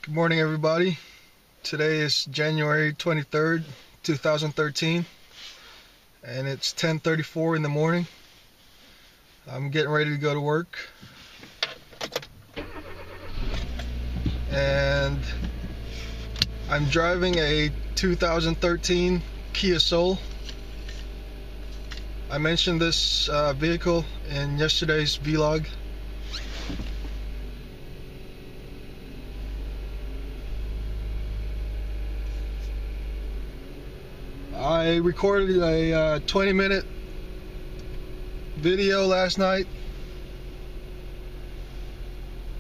Good morning, everybody. Today is January 23rd, 2013, and it's 10:34 in the morning. I'm getting ready to go to work, and I'm driving a 2013 Kia Soul. I mentioned this vehicle in yesterday's vlog. I recorded a 20-minute video last night,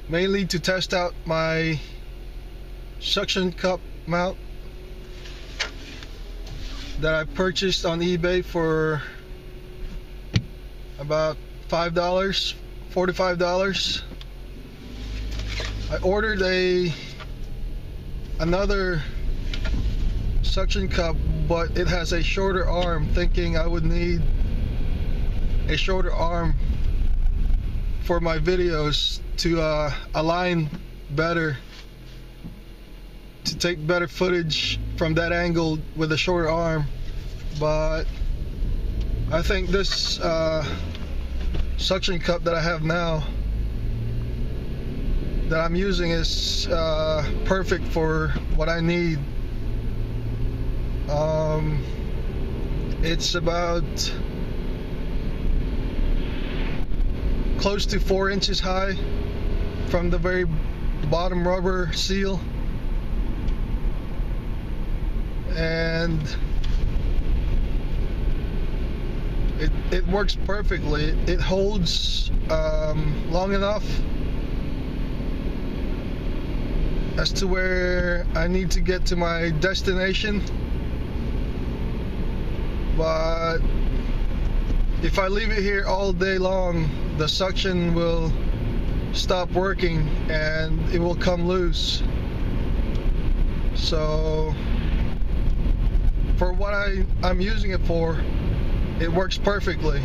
mainly to test out my suction cup mount that I purchased on eBay for about $5, $45. I ordered another suction cup, but it has a shorter arm, thinking I would need a shorter arm for my videos to align better, to take better footage from that angle with a shorter arm. But I think this suction cup that I have now, that I'm using, is perfect for what I need. It's about close to 4 inches high from the very bottom rubber seal, and it works perfectly. It holds long enough as to where I need to get to my destination. But if I leave it here all day long, the suction will stop working and it will come loose. So for what I'm using it for, it works perfectly.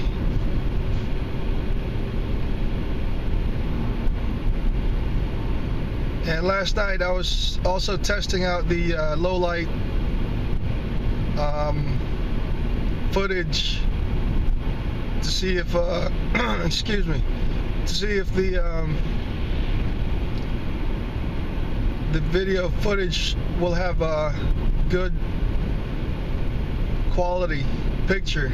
And last night I was also testing out the low light footage to see if excuse me, to see if the video footage will have a good quality picture.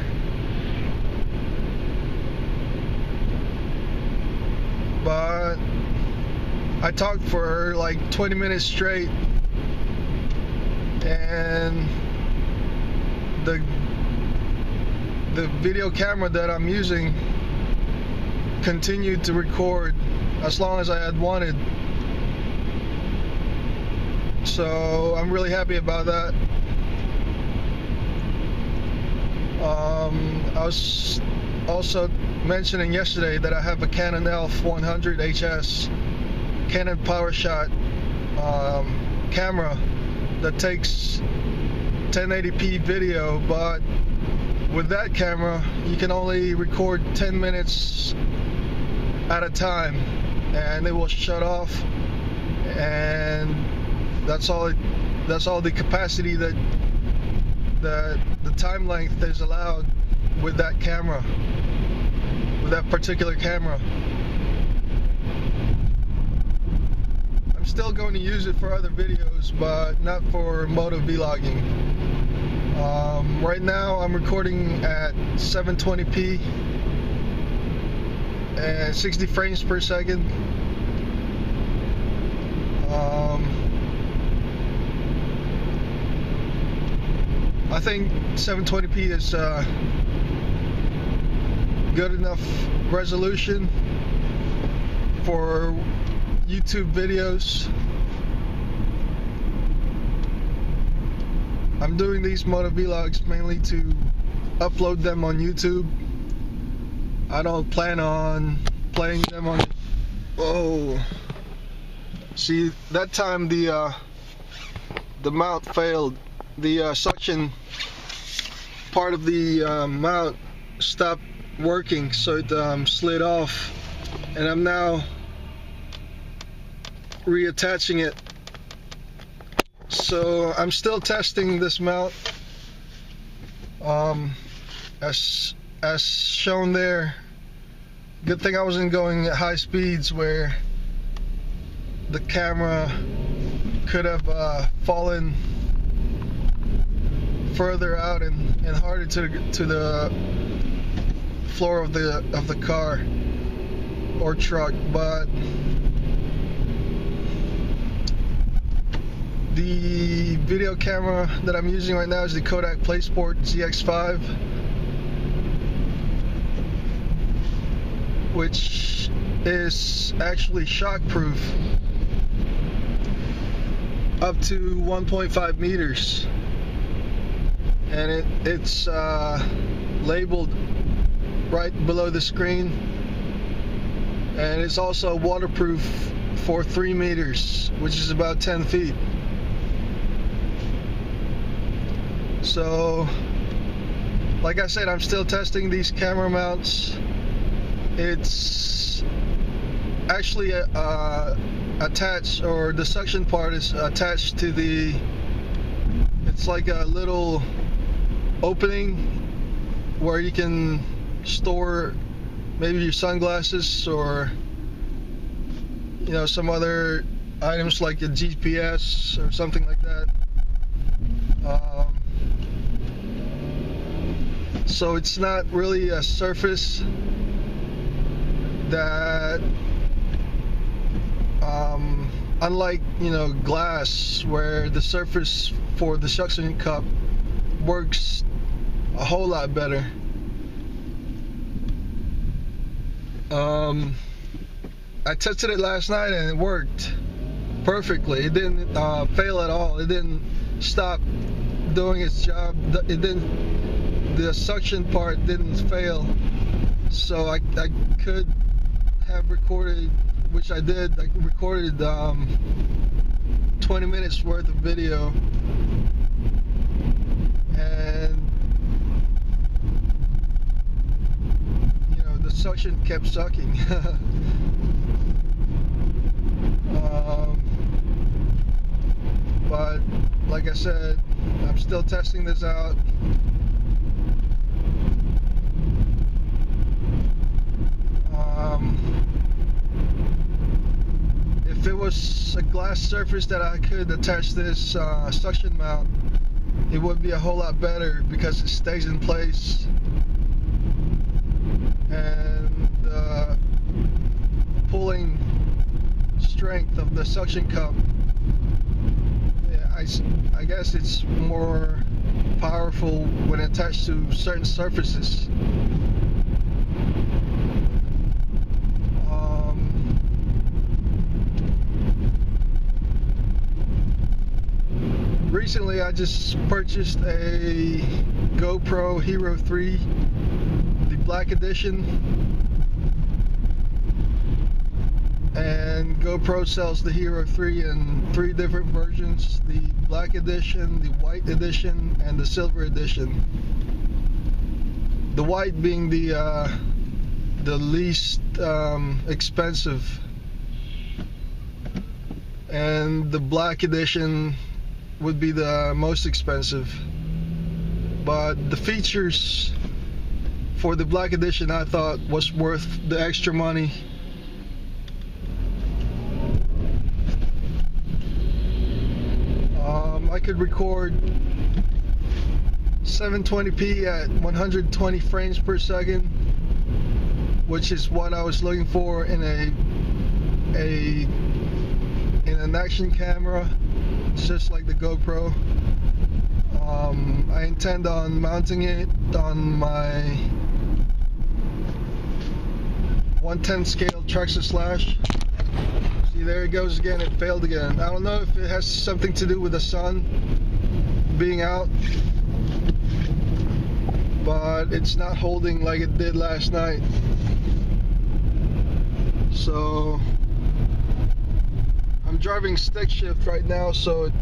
But I talked for like 20 minutes straight, and the video camera that I'm using continued to record as long as I had wanted. So I'm really happy about that. I was also mentioning yesterday that I have a Canon ELPH100 HS Canon PowerShot camera that takes 1080p video, but with that camera you can only record 10 minutes at a time, and it will shut off, and that's all the capacity that the time length is allowed with that camera, with that particular camera. I'm still going to use it for other videos, but not for motovlogging. Right now I'm recording at 720p and 60 frames per second. I think 720p is good enough resolution for YouTube videos. I'm doing these motovlogs mainly to upload them on YouTube. I don't plan on playing them on. Oh, see, that time the mount failed. The suction part of the mount stopped working, so it slid off, and I'm now reattaching it So I'm still testing this mount. As shown there, good thing I wasn't going at high speeds where the camera could have fallen further out and harder to the floor of the car or truck. But the video camera that I'm using right now is the Kodak PlaySport ZX5, which is actually shockproof up to 1.5 meters, and it's labeled right below the screen, and it's also waterproof for 3 meters, which is about 10 feet. So, like I said, I'm still testing these camera mounts. It's actually attached, or the suction part is attached to the, it's like a little opening where you can store maybe your sunglasses or, you know, some other items like a GPS or something like that. So it's not really a surface that, unlike, you know, glass, where the surface for the suction cup works a whole lot better. I tested it last night and it worked perfectly. It didn't fail at all. It didn't stop doing its job. The suction part didn't fail. So I could have recorded, which I did. I recorded 20 minutes worth of video, and you know, the suction kept sucking. But like I said, I'm still testing this out. If it was a glass surface that I could attach this suction mount, it would be a whole lot better because it stays in place, and the pulling strength of the suction cup, yeah, I guess it's more powerful when attached to certain surfaces. Recently I just purchased a GoPro Hero 3, the Black Edition, and GoPro sells the Hero 3 in 3 different versions: the Black Edition, the White Edition, and the Silver Edition. The white being the least expensive, and the Black Edition would be the most expensive. But the features for the Black Edition I thought was worth the extra money. I could record 720p at 120 frames per second, which is what I was looking for in an action camera. It's just like the GoPro. I intend on mounting it on my 1/10 scale Traxxas Slash. See, there it goes again. It failed again. I don't know if it has something to do with the sun being out, but it's not holding like it did last night. So I'm driving stick shift right now, so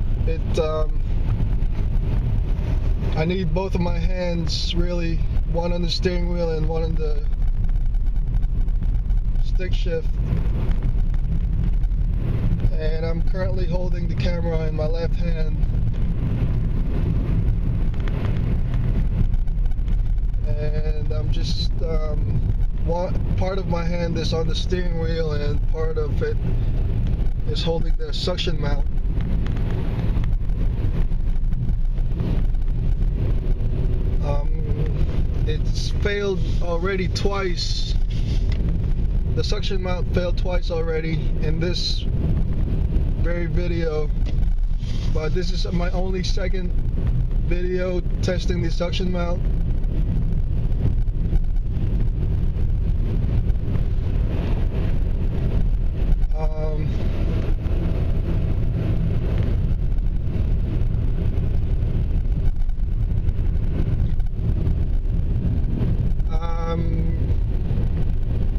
I need both of my hands, really, one on the steering wheel and one on the stick shift. And I'm currently holding the camera in my left hand, and I'm just part of my hand is on the steering wheel and part of it is holding the suction mount. It's failed already twice. The suction mount failed twice already in this very video, but this is my only second video testing the suction mount.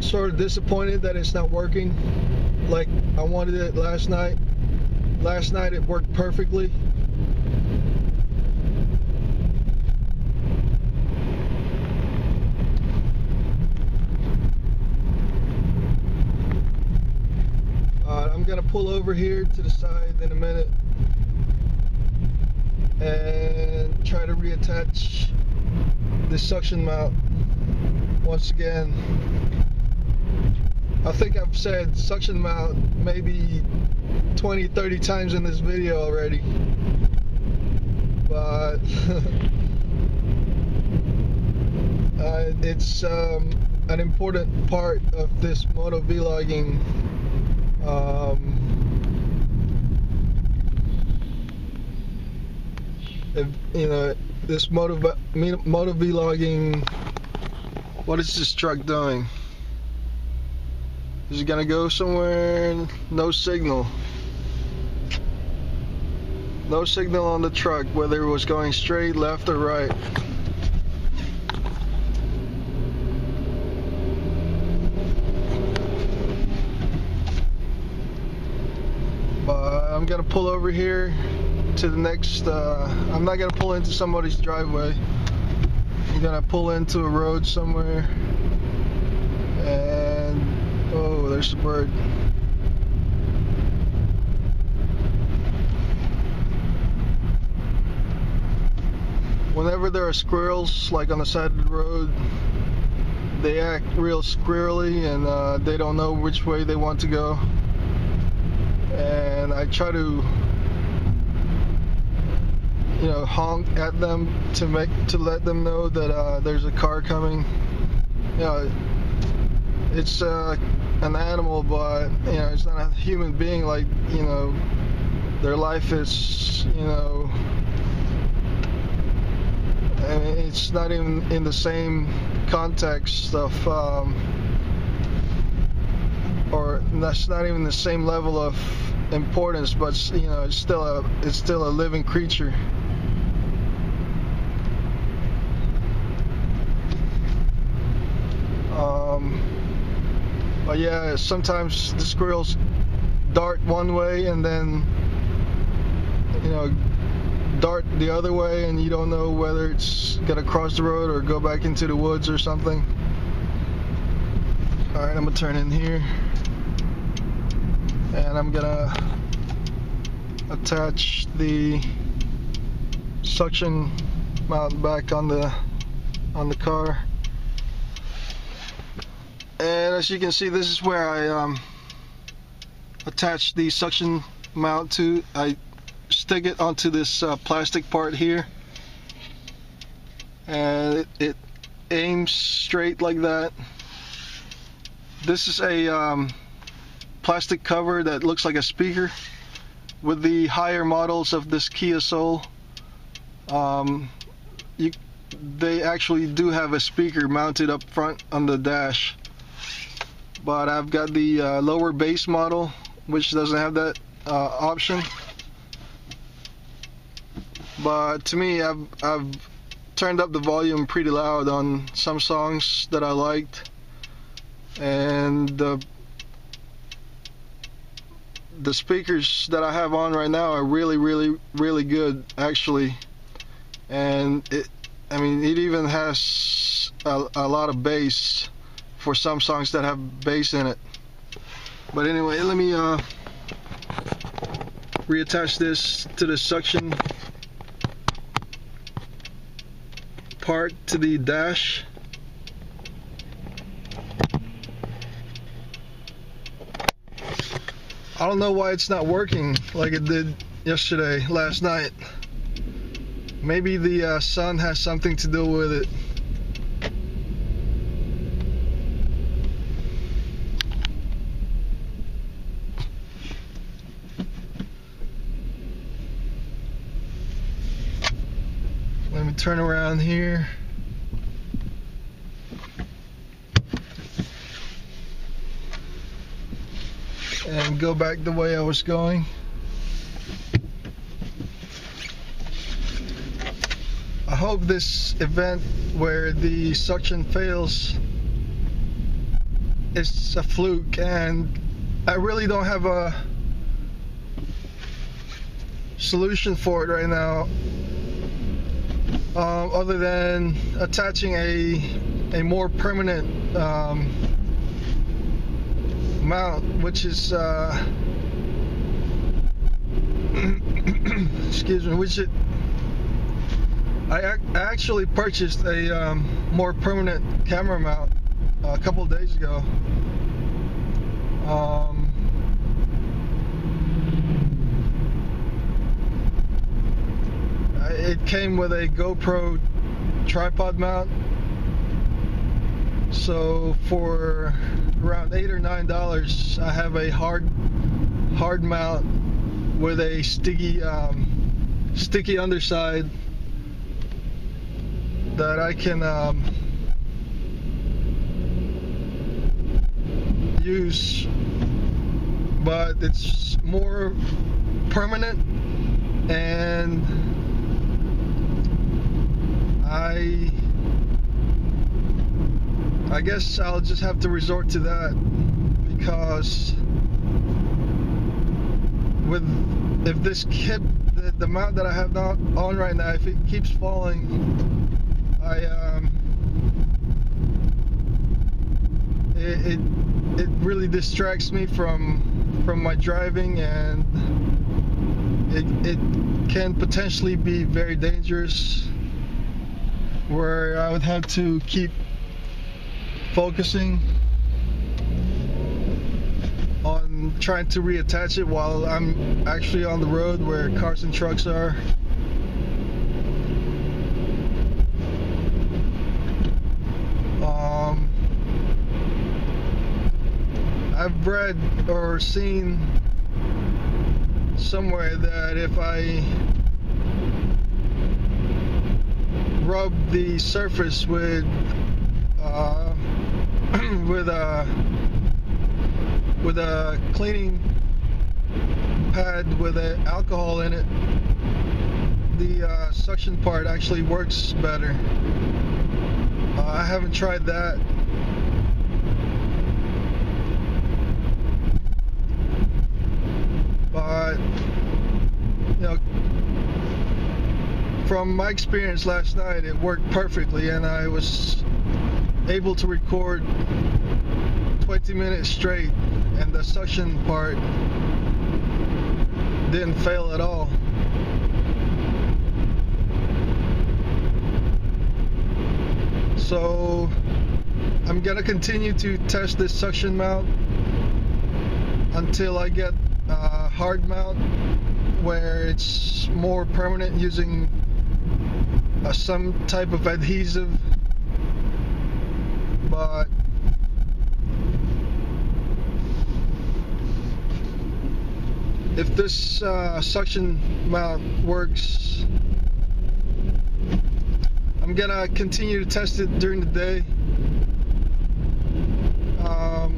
Sort of disappointed that it's not working like I wanted it last night. Last night it worked perfectly. I'm gonna pull over here to the side in a minute and try to reattach the suction mount once again. I think I've said suction mount maybe 20-30 times in this video already, but it's an important part of this motovlogging you know, this motovlogging. What is this truck doing? Is it gonna go somewhere? No signal. No signal on the truck, whether it was going straight, left, or right. But I'm gonna pull over here to the next. I'm not gonna pull into somebody's driveway. I'm gonna pull into a road somewhere. And oh, there's a bird. Whenever there are squirrels, like on the side of the road, they act real squirrely and they don't know which way they want to go. And I try to, you know, honk at them to let them know that there's a car coming. You know, it's an animal, but you know, it's not a human being. Like, you know, their life is, you know, and it's not even in the same context of, or that's not even the same level of importance. But you know, it's still a living creature. But yeah, sometimes the squirrels dart one way and then, you know, dart the other way, and you don't know whether it's gonna cross the road or go back into the woods or something. Alright, I'm gonna turn in here and I'm gonna attach the suction mount back on the car. And as you can see, this is where I attach the suction mount to. I stick it onto this plastic part here, and it aims straight like that. This is a plastic cover that looks like a speaker. With the higher models of this Kia Soul, they actually do have a speaker mounted up front on the dash. But I've got the lower base model, which doesn't have that option. But to me, I've turned up the volume pretty loud on some songs that I liked, and the speakers that I have on right now are really good, actually. And it even has a lot of bass for some songs that have bass in it. But anyway, let me reattach this to the suction part to the dash. I don't know why it's not working like it did last night. Maybe the sun has something to do with it. Let me turn around here. And go back the way I was going. I hope this event where the suction fails is a fluke, and I really don't have a solution for it right now, other than attaching a more permanent mount, which is excuse me, I actually purchased a more permanent camera mount a couple of days ago. It came with a GoPro tripod mount, so for around $8 or $9 I have a hard mount with a sticky underside that I can use, but it's more permanent, and I guess I'll just have to resort to that, because if this the mount that I have on right now, if it keeps falling, it really distracts me from my driving, and it can potentially be very dangerous, where I would have to keep focusing on trying to reattach it while I'm actually on the road where cars and trucks are. I've read or seen somewhere that if I rub the surface with a cleaning pad with alcohol in it, the suction part actually works better. I haven't tried that. But, you know, from my experience last night, it worked perfectly, and I was able to record 20 minutes straight, and the suction part didn't fail at all. So I'm gonna continue to test this suction mount until I get a hard mount where it's more permanent, using some type of adhesive. But if this suction mount works, I'm gonna continue to test it during the day.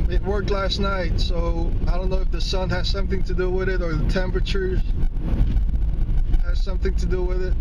It worked last night, so I don't know if the sun has something to do with it, or the temperature has something to do with it.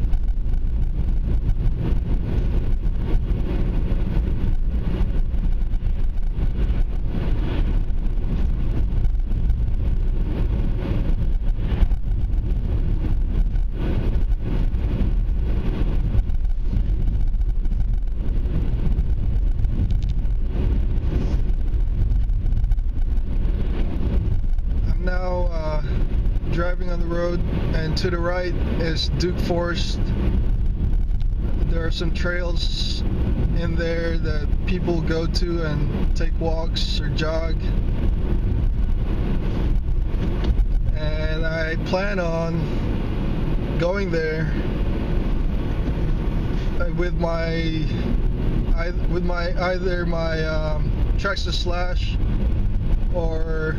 driving on the road, and to the right is Duke Forest. There are some trails in there that people go to and take walks or jog, and I plan on going there with either my Traxxas Slash or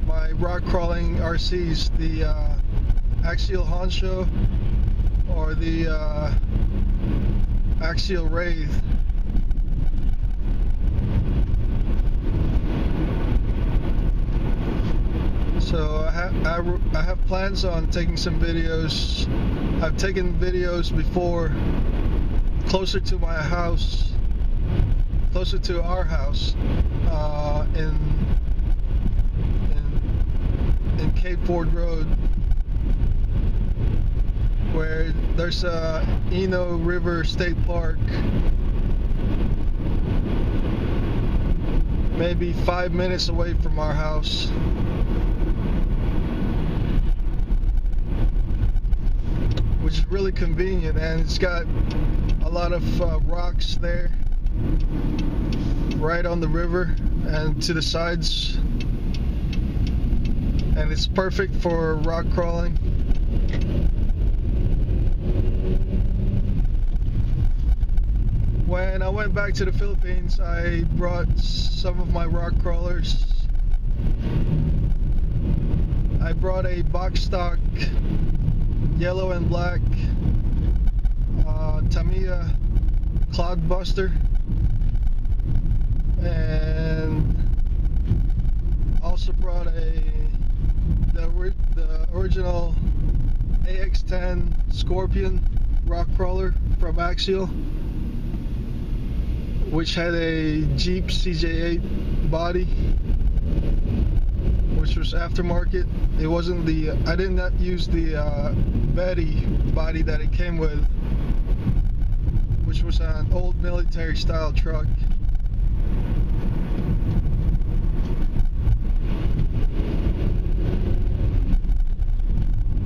my rock crawling RCs, the Axial Honcho or the Axial Wraith. So I have plans on taking some videos. I've taken videos before closer to my house, closer to our house, in Cape Ford Road, where there's a Eno River State Park, maybe 5 minutes away from our house. Which is really convenient, and it's got a lot of rocks there right on the river and to the sides, and it's perfect for rock crawling. When I went back to the Philippines, I brought some of my rock crawlers. I brought a box stock yellow and black Tamiya Cloudbuster, and also brought the original AX10 Scorpion rock crawler from Axial, which had a Jeep CJ8 body, which was aftermarket. It wasn't the, I did not use the Betty body that it came with, which was an old military style truck.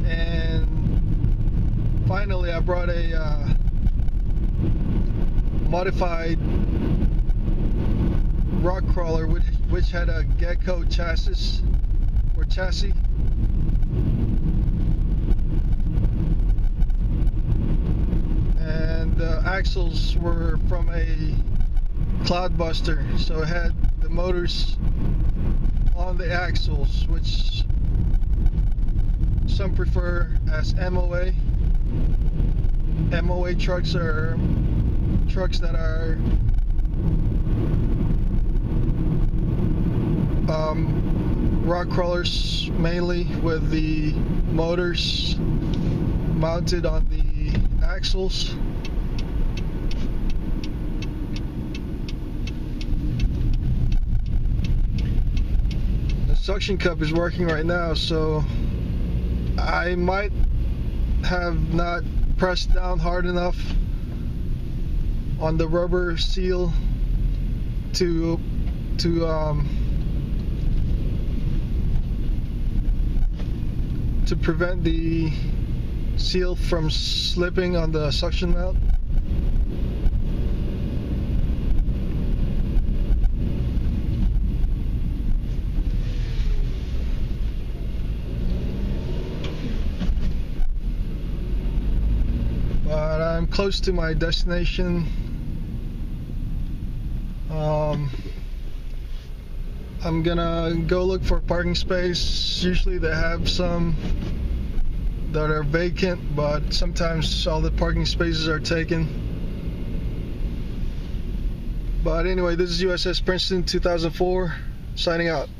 And finally I brought a modified rock crawler which had a Gecko chassis, and the axles were from a Cloudbuster, so it had the motors on the axles, which some prefer as MOA. MOA trucks are trucks that are rock crawlers mainly, with the motors mounted on the axles. The suction cup is working right now, so I might have not pressed down hard enough on the rubber seal to prevent the seal from slipping on the suction mount. But I'm close to my destination. I'm gonna go look for a parking space. Usually they have some that are vacant, but sometimes all the parking spaces are taken. But anyway, this is USS Princeton 2004, signing out.